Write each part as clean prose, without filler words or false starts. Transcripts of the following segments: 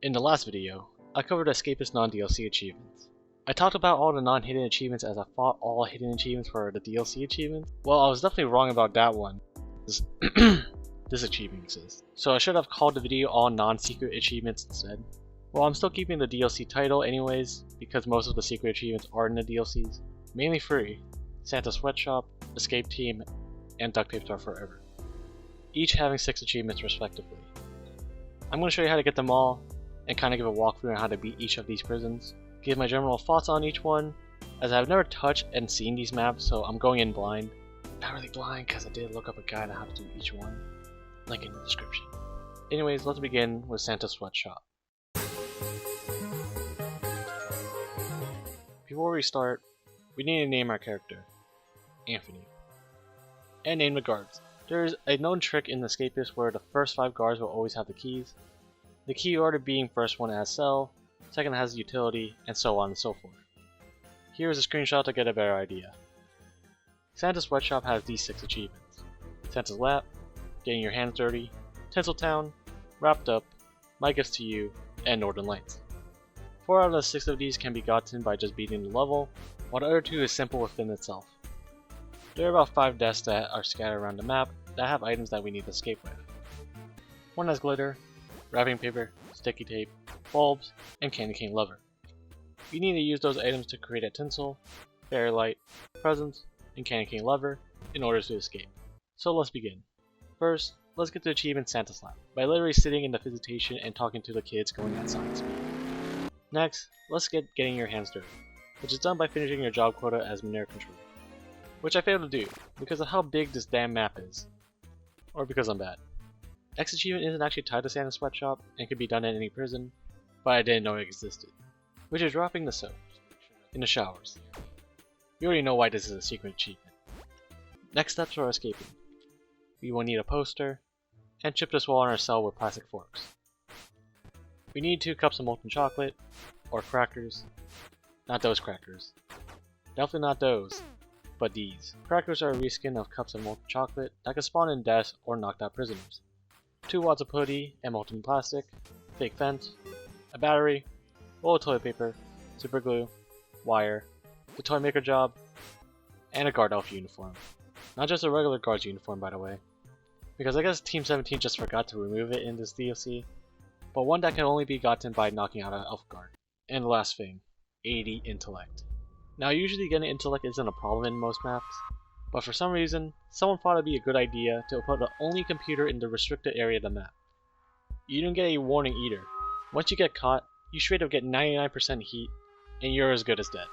In the last video, I covered Escapist non-DLC achievements. I talked about all the non-hidden achievements as I thought all hidden achievements were the DLC achievements. Well, I was definitely wrong about that one. This achievement exists. So I should have called the video all non-secret achievements instead. Well, I'm still keeping the DLC title anyways, because most of the secret achievements are in the DLCs. Mainly free. Santa Sweatshop, Escape Team, and Duct Tapes are forever. Each having 6 achievements respectively. I'm going to show you how to get them all, and kind of give a walkthrough on how to beat each of these prisons. Give my general thoughts on each one, as I've never touched and seen these maps, so I'm going in blind. Not really blind, because I did look up a guide on how to do each one. Link in the description. Anyways, let's begin with Santa Sweatshop. Before we start, we need to name our character. Anthony. And name the guards. There is a known trick in the Escapist where the first 5 guards will always have the keys. The key order being first one has cell, second has utility, and so on and so forth. Here is a screenshot to get a better idea. Santa's Sweatshop has these 6 achievements. Santa's Lap, Getting Your Hands Dirty, Tinsel Town, Wrapped Up, My Gifts to You, and Northern Lights. 4 out of the 6 of these can be gotten by just beating the level, while the other 2 is simple within itself. There are about 5 desks that are scattered around the map that have items that we need to escape with. One has glitter, wrapping paper, sticky tape, bulbs, and candy cane lever. You need to use those items to create a tinsel, fairy light, presents, and candy cane lever in order to escape. So let's begin. First, let's get the achievement Santa's Lap by literally sitting in the visitation and talking to the kids going at science speed. Next, let's get Getting Your Hands Dirty, which is done by finishing your job quota as Manure Control, which I failed to do because of how big this damn map is, or because I'm bad. Next achievement isn't actually tied to Santa's Sweatshop and can be done in any prison, but I didn't know it existed, which is dropping the soap in the showers. You already know why this is a secret achievement. Next steps are escaping. We will need a poster, and chip this wall in our cell with plastic forks. We need 2 cups of molten chocolate, or crackers. Not those crackers. Definitely not those, but these. Crackers are a reskin of cups of molten chocolate that can spawn in deaths or knocked out prisoners. 2 wads of putty and molten plastic, fake fence, a battery, roll of toilet paper, super glue, wire, the toy maker job, and a guard elf uniform. Not just a regular guard's uniform, by the way, because I guess Team 17 just forgot to remove it in this DLC, but one that can only be gotten by knocking out an elf guard. And the last thing, 80 intellect. Now usually getting intellect isn't a problem in most maps, but for some reason, someone thought it'd be a good idea to put the only computer in the restricted area of the map. You don't get a warning either. Once you get caught, you straight up get 99% heat, and you're as good as dead.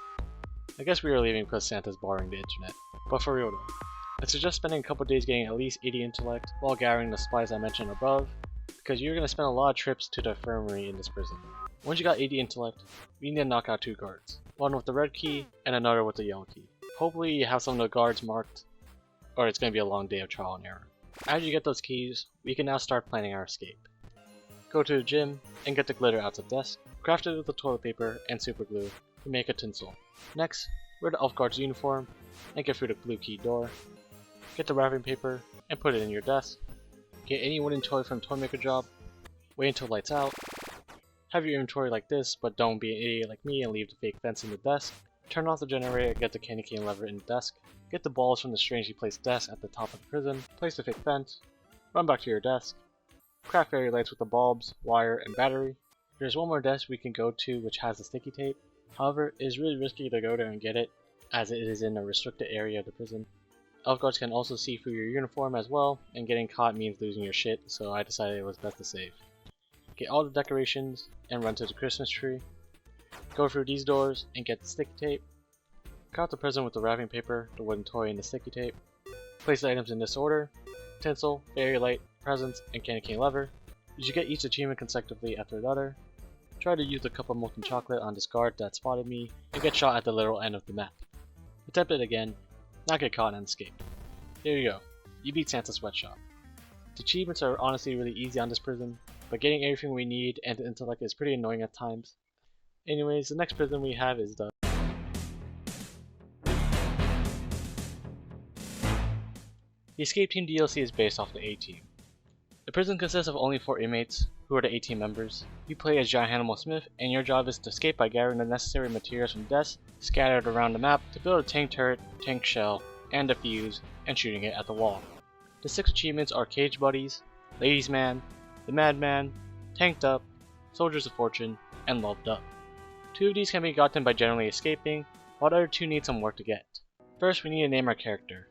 I guess we are leaving because Santa's borrowing the internet, but for real though. I suggest spending a couple days getting at least 80 intellect while gathering the supplies I mentioned above, because you're going to spend a lot of trips to the infirmary in this prison. Once you got 80 intellect, we need to knock out 2 guards, one with the red key and another with the yellow key. Hopefully you have some of the guards marked, or it's going to be a long day of trial and error. After you get those keys, we can now start planning our escape. Go to the gym and get the glitter out of the desk, craft it with the toilet paper and super glue to make a tinsel. Next, wear the elf guard's uniform and get through the blue key door. Get the wrapping paper and put it in your desk. Get any wooden toy from Toy Maker Job. Wait until lights out. Have your inventory like this, but don't be an idiot like me and leave the fake fence in the desk. Turn off the generator, get the candy cane lever in the desk. Get the balls from the strangely placed desk at the top of the prison. Place the fake fence. Run back to your desk. Craft fairy lights with the bulbs, wire, and battery. There's one more desk we can go to which has the sticky tape. However, it is really risky to go there and get it, as it is in a restricted area of the prison. Elf guards can also see through your uniform as well, and getting caught means losing your shit, so I decided it was best to save. Get all the decorations and run to the Christmas tree. Go through these doors and get the sticky tape. Cut out the prison with the wrapping paper, the wooden toy, and the sticky tape. Place the items in this order: tinsel, fairy light, presents, and candy cane lever. You should get each achievement consecutively after the other. Try to use the cup of molten chocolate on this guard that spotted me, and get shot at the literal end of the map. Attempt it again, not get caught and escape. There you go, you beat Santa's Sweatshop. The achievements are honestly really easy on this prison, but getting everything we need and the intellect is pretty annoying at times. Anyways, the next prison we have is the Escape Team DLC is based off the A Team. The prison consists of only 4 inmates, who are the 18 members. You play as Giant Hannibal Smith, and your job is to escape by gathering the necessary materials from desks scattered around the map to build a tank turret, tank shell, and a fuse, and shooting it at the wall. The 6 achievements are Cage Buddies, Ladies Man, The Madman, Tanked Up, Soldiers of Fortune, and Loved Up. 2 of these can be gotten by generally escaping, while the other 2 need some work to get. First, we need to name our character.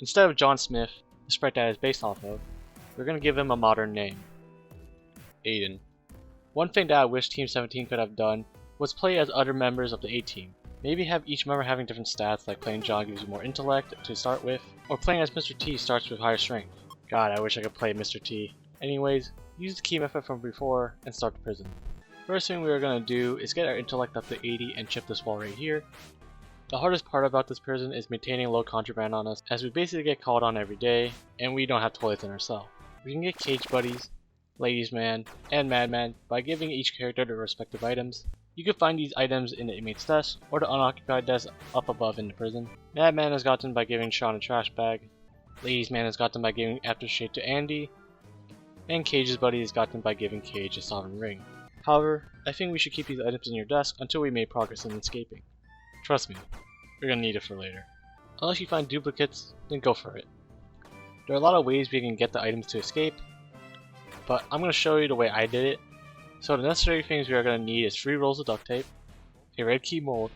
Instead of John Smith, the sprite that is based off of, we're going to give him a modern name. Aiden. One thing that I wish Team 17 could have done was play as other members of the A team. Maybe have each member having different stats, like playing John gives you more intellect to start with, or playing as Mr. T starts with higher strength. God, I wish I could play Mr. T. Anyways, use the key method from before and start the prison. First thing we are going to do is get our intellect up to 80 and chip this wall right here. The hardest part about this prison is maintaining low contraband on us, as we basically get called on every day, and we don't have toilets in our cell. We can get Cage Buddies, Ladies Man, and Madman by giving each character their respective items. You can find these items in the inmate's desk, or the unoccupied desk up above in the prison. Madman is gotten by giving Sean a trash bag, Ladies Man is gotten by giving aftershave to Andy, and Cage's Buddy is gotten by giving Cage a sovereign ring. However, I think we should keep these items in your desk until we make progress in escaping. Trust me, we're gonna need it for later. Unless you find duplicates, then go for it. There are a lot of ways we can get the items to escape, but I'm going to show you the way I did it. So the necessary things we are going to need is 3 rolls of duct tape, a red key mold,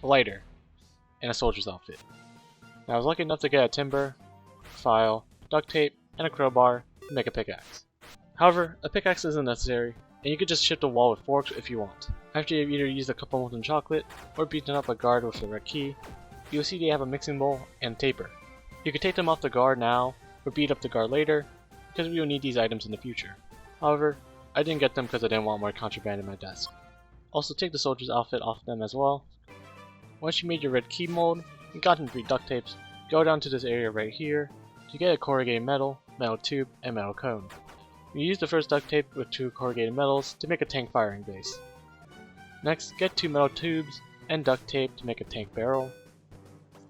a lighter, and a soldier's outfit. Now I was lucky enough to get a timber, a file, duct tape, and a crowbar to make a pickaxe. However, a pickaxe isn't necessary, and you could just chip the wall with forks if you want. After you've either used a cup of molten chocolate or beaten up a guard with the red key, you'll see they have a mixing bowl and taper. You can take them off the guard now, or beat up the guard later, because we will need these items in the future. However, I didn't get them because I didn't want more contraband in my desk. Also, take the soldier's outfit off them as well. Once you made your red key mold and gotten 3 duct tapes, go down to this area right here to get a corrugated metal, metal tube, and metal cone. You use the first duct tape with 2 corrugated metals to make a tank firing base. Next, get 2 metal tubes and duct tape to make a tank barrel,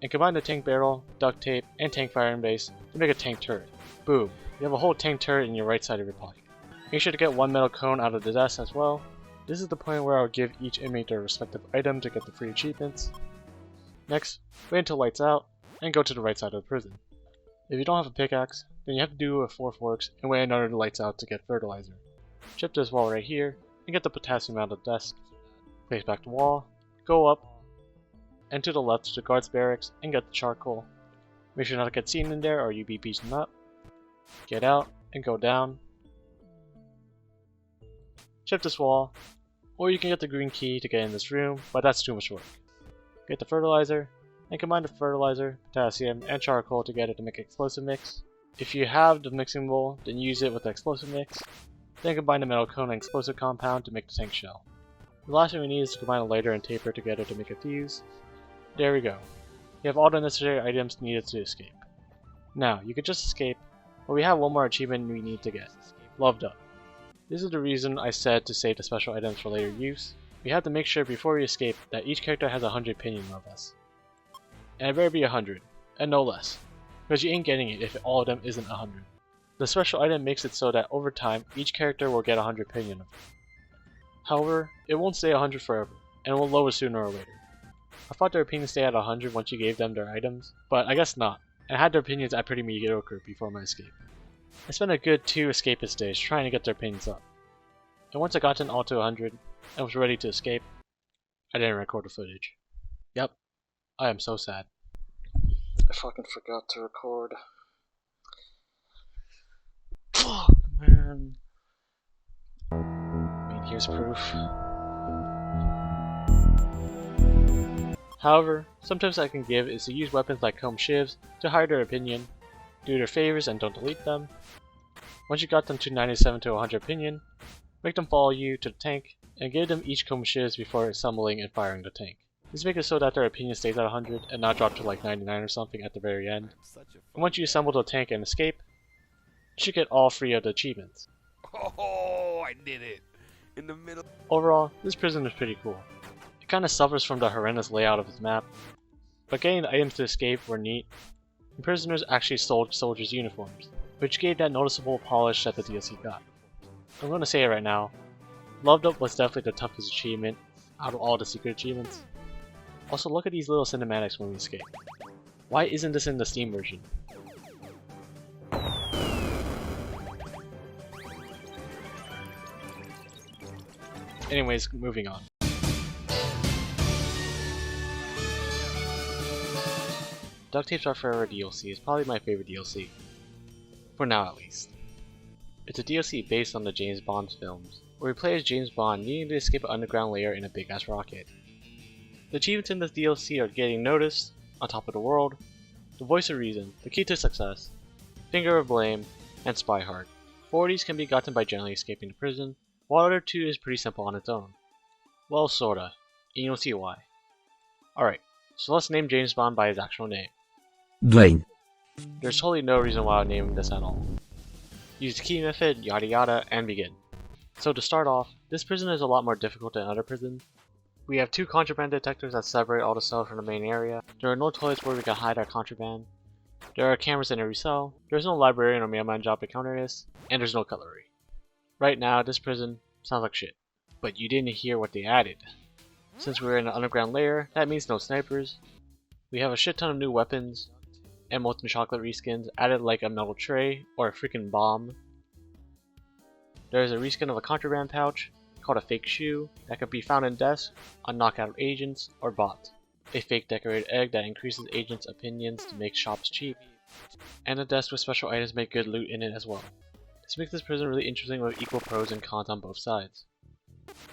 and combine the tank barrel, duct tape, and tank firing base to make a tank turret. Boom! You have a whole tank turret in your right side of your pocket. Make sure to get 1 metal cone out of the desk as well. This is the point where I'll give each inmate their respective item to get the free achievements. Next, wait until lights out, and go to the right side of the prison. If you don't have a pickaxe, then you have to do a 4 forks and wait another lights out to get fertilizer. Chip this wall right here, and get the potassium out of the desk. Place back the wall, go up, and to the left to the guard's barracks and get the charcoal. Make sure not to get seen in there or you'll be beaten up. Get out and go down. Chip this wall, or you can get the green key to get in this room, but that's too much work. Get the fertilizer, and combine the fertilizer, potassium, and charcoal together to make an explosive mix. If you have the mixing bowl, then use it with the explosive mix. Then combine the metal cone and explosive compound to make the tank shell. The last thing we need is to combine a lighter and taper together to make a fuse. There we go. You have all the necessary items needed to escape. Now, you could just escape, but we have one more achievement we need to get. Loved Up. This is the reason I said to save the special items for later use. We have to make sure before we escape that each character has 100 opinion of us. And it better be 100, and no less, because you ain't getting it if all of them isn't 100. The special item makes it so that over time, each character will get 100 opinion of it. However, it won't stay 100 forever, and it will lower sooner or later. I thought their opinions stay at 100 once you gave them their items, but I guess not, and I had their opinions at pretty mediocre before my escape. I spent a good 2 escapist days trying to get their opinions up, and once I got them all to 100 and was ready to escape, I didn't record the footage. Yep, I am so sad. I fucking forgot to record. Fuck, man. I mean, here's proof. However, sometimes I can give is to use weapons like comb shivs to hide their opinion, do their favors and don't delete them. Once you got them to 97 to 100 opinion, make them follow you to the tank and give them each comb shivs before assembling and firing the tank. This makes it so that their opinion stays at 100 and not drop to like 99 or something at the very end. And once you assemble the tank and escape, you should get all 3 of the achievements. Oh, I did it! In the middle. Overall, this prison is pretty cool. It kinda suffers from the horrendous layout of its map, but getting the items to escape were neat, and prisoners actually sold soldiers' uniforms, which gave that noticeable polish that the DLC got. I'm gonna say it right now. Loved Up was definitely the toughest achievement out of all the secret achievements. Also, look at these little cinematics when we escape. Why isn't this in the Steam version? Anyways, moving on. Duct Tapes Are Forever DLC is probably my favorite DLC. For now, at least. It's a DLC based on the James Bond films, where we play as James Bond needing to escape an underground lair in a big-ass rocket. The achievements in this DLC are Getting Noticed, On Top of the World, The Voice of Reason, The Key to Success, Finger of Blame, and Spy Hard. 4 of these can be gotten by generally escaping the prison, while the other 2 is pretty simple on its own. Well, sorta, and you'll see why. Alright, so let's name James Bond by his actual name. Dwayne. There's totally no reason why I would name him this at all. Use the key method, yada yada, and begin. So to start off, this prison is a lot more difficult than other prisons. We have 2 contraband detectors that separate all the cells from the main area. There are no toilets where we can hide our contraband. There are cameras in every cell. There's no librarian or mailman job to counter this, and there's no cutlery. Right now, this prison sounds like shit. But you didn't hear what they added. Since we're in an underground lair, that means no snipers. We have a shit ton of new weapons, and molten chocolate reskins added like a metal tray or a freaking bomb. There is a reskin of a contraband pouch called a fake shoe that can be found in desks on knockout agents or bots. A fake decorated egg that increases agents' opinions to make shops cheap, and a desk with special items make good loot in it as well. This makes this prison really interesting with equal pros and cons on both sides.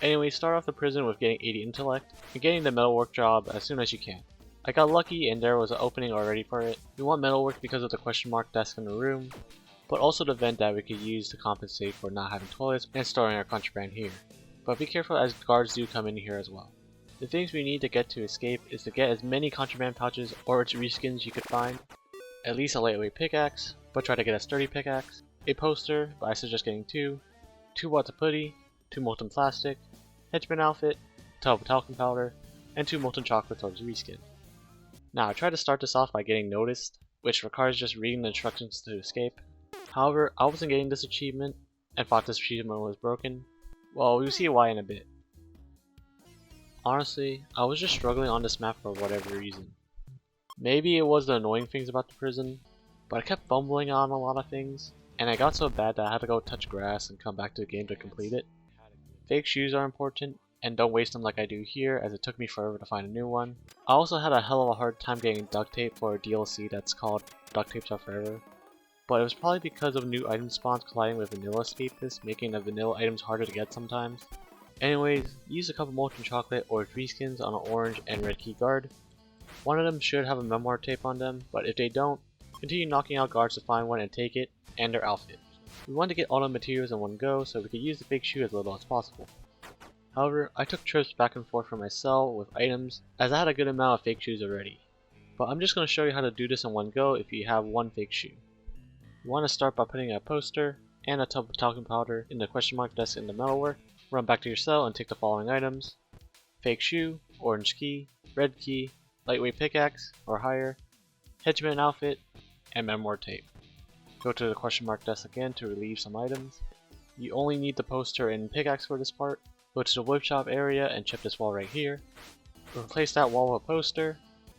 Anyway, start off the prison with getting 80 intellect and getting the metalwork job as soon as you can. I got lucky and there was an opening already for it. We want metalwork because of the question mark desk in the room, but also the vent that we could use to compensate for not having toilets and storing our contraband here. But be careful as guards do come in here as well. The things we need to get to escape is to get as many contraband pouches or its reskins you could find, at least a lightweight pickaxe, but try to get a sturdy pickaxe, a poster, but I suggest getting 2, 2 watts of putty, 2 molten plastic, henchman outfit, a tub of talcum powder, and 2 molten chocolates or its reskin. Now I tried to start this off by getting noticed, which requires just reading the instructions to escape. However, I wasn't getting this achievement, and thought this achievement was broken. Well, you'll see why in a bit. Honestly, I was just struggling on this map for whatever reason. Maybe it was the annoying things about the prison, but I kept fumbling on a lot of things, and it got so bad that I had to go touch grass and come back to the game to complete it. Fake shoes are important, and don't waste them like I do here, as it took me forever to find a new one. I also had a hell of a hard time getting duct tape for a DLC that's called Duct Tapes Are Forever, but it was probably because of new item spawns colliding with vanilla Escapist, making the vanilla items harder to get sometimes. Anyways, use a couple molten chocolate or 3 skins on an orange and red key guard. One of them should have a memoir tape on them, but if they don't, continue knocking out guards to find one and take it, and their outfit. We wanted to get all the materials in one go so we could use the fake shoe as little as possible. However, I took trips back and forth from my cell with items as I had a good amount of fake shoes already. But I'm just going to show you how to do this in one go if you have one fake shoe. You want to start by putting a poster and a tub of talcum powder in the question mark desk in the metalwork. Run back to your cell and take the following items: fake shoe, orange key, red key, lightweight pickaxe or higher, henchman outfit, and memoir tape. Go to the question mark desk again to relieve some items. You only need the poster and pickaxe for this part. Go to the wood shop area and chip this wall right here. Replace that wall with a poster.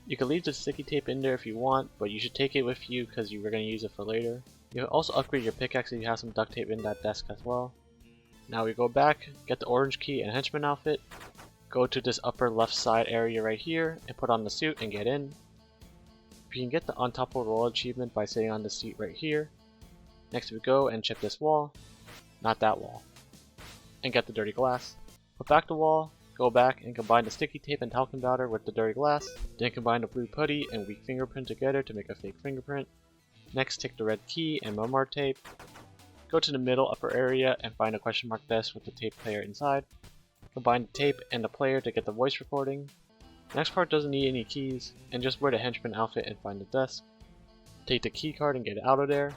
You can leave the sticky tape in there if you want, but you should take it with you because you were going to use it for later. You can also upgrade your pickaxe if you have some duct tape in that desk as well. Now we go back, get the orange key and henchman outfit, go to this upper left side area right here and put on the suit and get in. You can get the on top of the wall achievement by sitting on the seat right here. Next we go and chip this wall, not that wall, and get the dirty glass. Put back the wall, go back and combine the sticky tape and talcum powder with the dirty glass, then combine the blue putty and weak fingerprint together to make a fake fingerprint. Next take the red key and memoir tape. Go to the middle upper area and find a question mark desk with the tape player inside. Combine the tape and the player to get the voice recording. Next part doesn't need any keys, and just wear the henchman outfit and find the desk. Take the key card and get it out of there.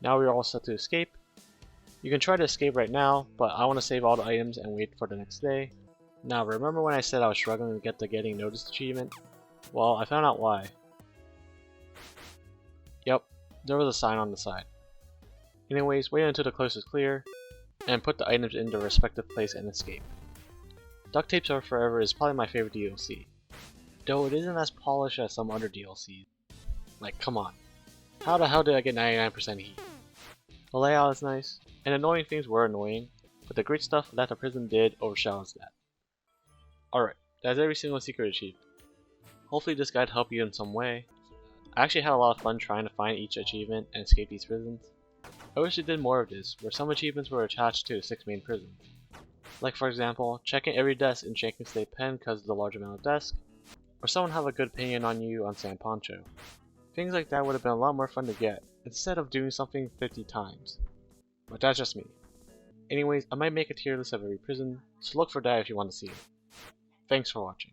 Now we are all set to escape. You can try to escape right now, but I want to save all the items and wait for the next day. Now remember when I said I was struggling to get the getting noticed achievement? Well, I found out why. Yep, there was a sign on the side. Anyways, wait until the coast is clear. and put the items in their respective place and escape. Duct Tapes Are Forever is probably my favorite DLC, though it isn't as polished as some other DLCs. Like, come on. How the hell did I get 99% heat? The layout is nice, and annoying things were annoying, but the great stuff that the prison did overshadows that. Alright, that's every single secret achievement. Hopefully this guide helped you in some way. I actually had a lot of fun trying to find each achievement and escape these prisons. I wish they did more of this, where some achievements were attached to the 6 main prisons. Like for example, checking every desk in Jenkins State Pen because of the large amount of desks, or someone have a good opinion on you on San Pancho. Things like that would have been a lot more fun to get, instead of doing something 50 times. But that's just me. Anyways, I might make a tier list of every prison, so look for that if you want to see it. Thanks for watching.